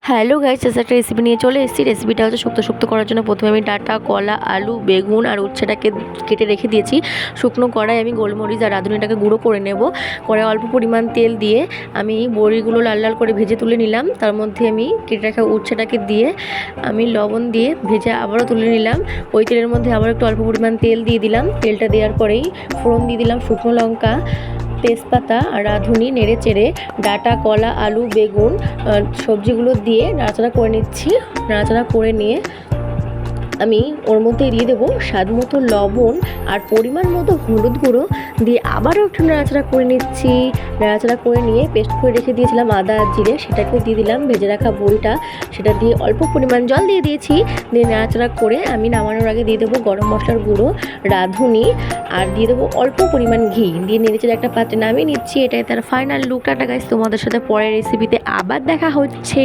Hello guys, একটা recipe নিয়ে চলে এসেছি। রেসিপিটা হচ্ছে শুক্তো। শুক্তো করার জন্য প্রথমে আমি ডাঁটা, কলা, আলু, বেগুন আর উচ্ছেটাকে কেটে রেখে দিয়েছি। শুকনো কড়াই আমি গোলমরিচ আর রাঁধুনিটাকে গুঁড়ো করে নেব। কড়াই অল্প পরিমাণ তেল দিয়ে আমি বড়িগুলো লাল লাল করে ভেজে তুলে নিলাম। তার মধ্যে আমি কেটে রাখা উচ্ছেটাকে দিয়ে আমি লবণ দিয়ে ভেজে আবারও তুলে নিলাম। ওই তেলের মধ্যে আবার একটু অল্প পরিমাণ তেল দিয়ে দিলাম। তেলটা দেওয়ার পরেই ফোড়ন দিয়ে দিলাম শুকনো লঙ্কা, তেজপাতা আর রাঁধুনি। নেড়ে চেড়ে ডাঁটা, কলা, আলু, বেগুন সবজিগুলো দিয়ে নাড়াচাড়া করে নিচ্ছি। নাড়াচাড়া করে নিয়ে আমি ওর মধ্যে দিয়ে দেবো স্বাদ মতো লবণ আর পরিমাণ মতো হলুদ গুঁড়ো দিয়ে আবারও একটু নাড়াচাড়া করে নিচ্ছি। নাড়াচাড়া করে নিয়ে পেস্ট করে রেখে দিয়েছিলাম আদা আর জিরে, সেটাকেও দিয়ে দিলাম। ভেজে রাখা বড়িটা সেটা দিয়ে অল্প পরিমাণ জল দিয়ে দিয়েছি। দিয়ে নাড়াচাড়া করে আমি নামানোর আগে দিয়ে দেবো গরম মশলার গুঁড়ো, রাঁধুনি আর দিয়ে দেবো অল্প পরিমাণ ঘি দিয়ে নেড়েচেড়ে একটা পাত্রে নামিয়ে নিচ্ছি। এটাই তার ফাইনাল লুকটা গাইস। তোমাদের সাথে পরের রেসিপিতে আবার দেখা হচ্ছে।